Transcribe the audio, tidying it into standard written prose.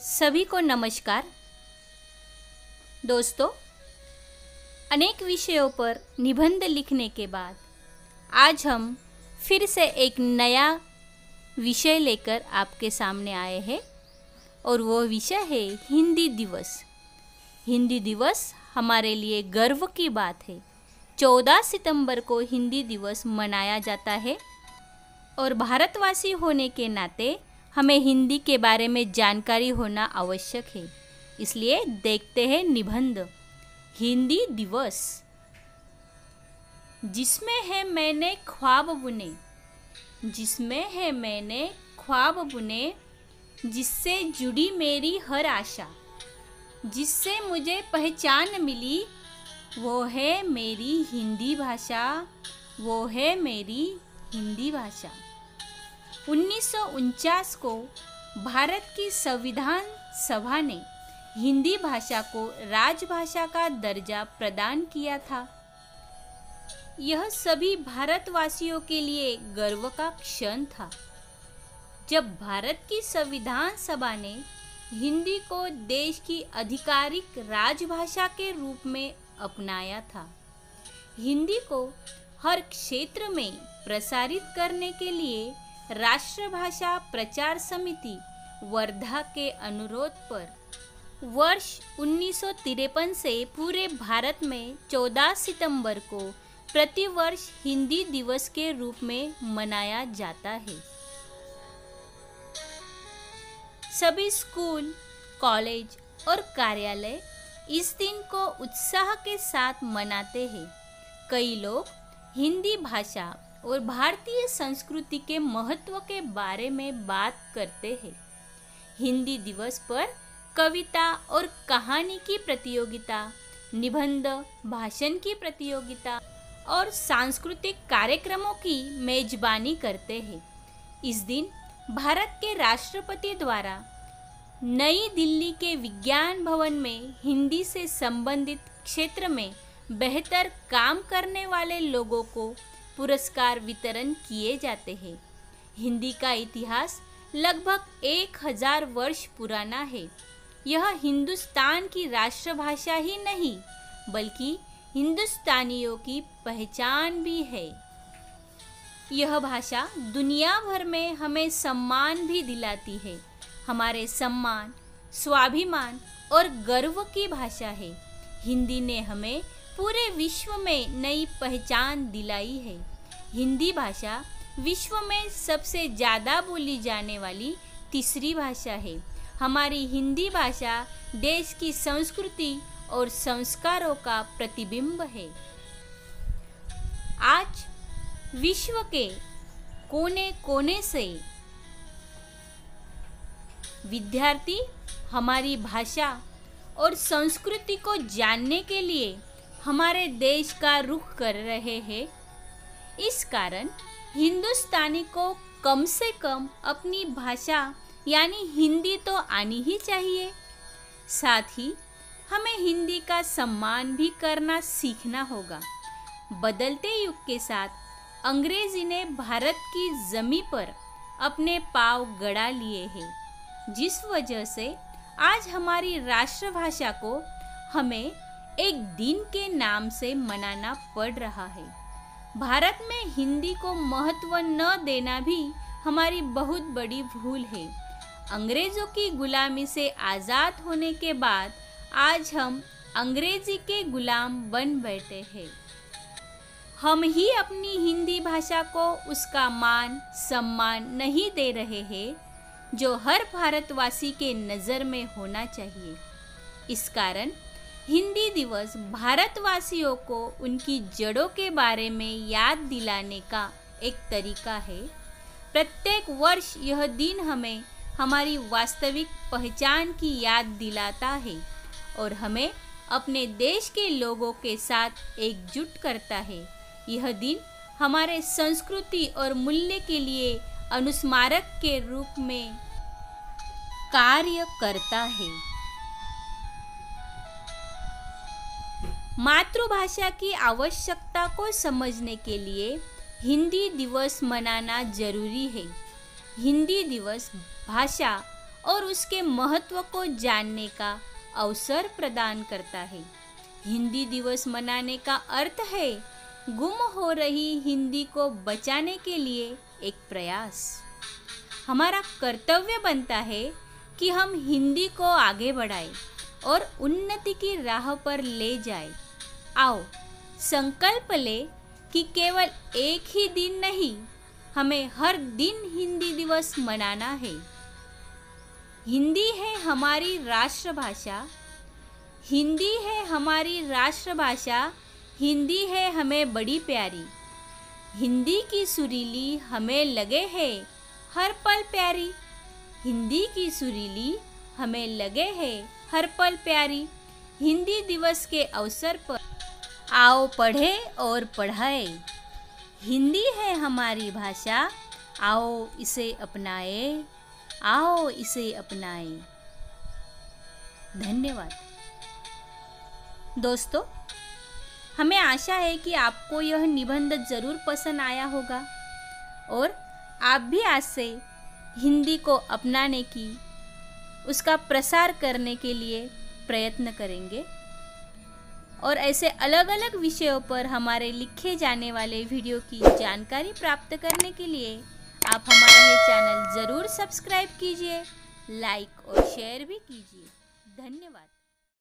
सभी को नमस्कार। दोस्तों, अनेक विषयों पर निबंध लिखने के बाद आज हम फिर से एक नया विषय लेकर आपके सामने आए हैं और वो विषय है हिंदी दिवस। हिंदी दिवस हमारे लिए गर्व की बात है। 14 सितंबर को हिंदी दिवस मनाया जाता है और भारतवासी होने के नाते हमें हिंदी के बारे में जानकारी होना आवश्यक है। इसलिए देखते हैं निबंध हिंदी दिवस। जिसमें है मैंने ख्वाब बुने, जिसमें है मैंने ख्वाब बुने, जिससे जुड़ी मेरी हर आशा, जिससे मुझे पहचान मिली, वो है मेरी हिंदी भाषा, वो है मेरी हिंदी भाषा। 1949 को भारत की संविधान सभा ने हिंदी भाषा को राजभाषा का दर्जा प्रदान किया था। यह सभी भारतवासियों के लिए गर्व का क्षण था जब भारत की संविधान सभा ने हिंदी को देश की आधिकारिक राजभाषा के रूप में अपनाया था। हिंदी को हर क्षेत्र में प्रसारित करने के लिए राष्ट्रभाषा प्रचार समिति वर्धा के अनुरोध पर वर्ष 1953 से पूरे भारत में 14 सितंबर को प्रतिवर्ष हिंदी दिवस के रूप में मनाया जाता है। सभी स्कूल, कॉलेज और कार्यालय इस दिन को उत्साह के साथ मनाते हैं। कई लोग हिंदी भाषा और भारतीय संस्कृति के महत्व के बारे में बात करते हैं। हिंदी दिवस पर कविता और कहानी की प्रतियोगिता, निबंध, भाषण की प्रतियोगिता और सांस्कृतिक कार्यक्रमों की मेजबानी करते हैं। इस दिन भारत के राष्ट्रपति द्वारा नई दिल्ली के विज्ञान भवन में हिंदी से संबंधित क्षेत्र में बेहतर काम करने वाले लोगों को पुरस्कार वितरण किए जाते हैं। हिंदी का इतिहास लगभग 1000 वर्ष पुराना है। यह हिंदुस्तान की राष्ट्रभाषा ही नहीं बल्कि हिंदुस्तानियों की पहचान भी है। यह भाषा दुनिया भर में हमें सम्मान भी दिलाती है। हमारे सम्मान, स्वाभिमान और गर्व की भाषा है। हिंदी ने हमें पूरे विश्व में नई पहचान दिलाई है। हिंदी भाषा विश्व में सबसे ज़्यादा बोली जाने वाली तीसरी भाषा है। हमारी हिंदी भाषा देश की संस्कृति और संस्कारों का प्रतिबिंब है। आज विश्व के कोने कोने से विद्यार्थी हमारी भाषा और संस्कृति को जानने के लिए हमारे देश का रुख कर रहे हैं। इस कारण हिंदुस्तानी को कम से कम अपनी भाषा यानी हिंदी तो आनी ही चाहिए। साथ ही हमें हिंदी का सम्मान भी करना सीखना होगा। बदलते युग के साथ अंग्रेजी ने भारत की ज़मीं पर अपने पाँव गड़ा लिए हैं, जिस वजह से आज हमारी राष्ट्रभाषा को हमें एक दिन के नाम से मनाना पड़ रहा है। भारत में हिंदी को महत्व न देना भी हमारी बहुत बड़ी भूल है। अंग्रेज़ों की गुलामी से आज़ाद होने के बाद आज हम अंग्रेजी के गुलाम बन बैठे हैं। हम ही अपनी हिंदी भाषा को उसका मान सम्मान नहीं दे रहे हैं जो हर भारतवासी के नज़र में होना चाहिए। इस कारण हिंदी दिवस भारतवासियों को उनकी जड़ों के बारे में याद दिलाने का एक तरीका है। प्रत्येक वर्ष यह दिन हमें हमारी वास्तविक पहचान की याद दिलाता है और हमें अपने देश के लोगों के साथ एकजुट करता है। यह दिन हमारे संस्कृति और मूल्य के लिए अनुस्मारक के रूप में कार्य करता है। मातृभाषा की आवश्यकता को समझने के लिए हिंदी दिवस मनाना जरूरी है। हिंदी दिवस भाषा और उसके महत्व को जानने का अवसर प्रदान करता है। हिंदी दिवस मनाने का अर्थ है गुम हो रही हिंदी को बचाने के लिए एक प्रयास। हमारा कर्तव्य बनता है कि हम हिंदी को आगे बढ़ाएं और उन्नति की राह पर ले जाएं। आओ संकल्प ले कि केवल एक ही दिन नहीं, हमें हर दिन हिंदी दिवस मनाना है। हिंदी है हमारी राष्ट्रभाषा, हिंदी है हमारी राष्ट्रभाषा, हिंदी है हमें बड़ी प्यारी। हिंदी की सुरीली हमें लगे है हर पल प्यारी। हिंदी की सुरीली हमें लगे है हर पल प्यारी। हिंदी दिवस के अवसर पर आओ पढ़े और पढ़ाए। हिंदी है हमारी भाषा, आओ इसे अपनाए, आओ इसे अपनाए। धन्यवाद। दोस्तों, हमें आशा है कि आपको यह निबंध ज़रूर पसंद आया होगा और आप भी आज से हिंदी को अपनाने की, उसका प्रसार करने के लिए प्रयत्न करेंगे। और ऐसे अलग अलग विषयों पर हमारे लिखे जाने वाले वीडियो की जानकारी प्राप्त करने के लिए आप हमारा ये चैनल ज़रूर सब्सक्राइब कीजिए, लाइक और शेयर भी कीजिए। धन्यवाद।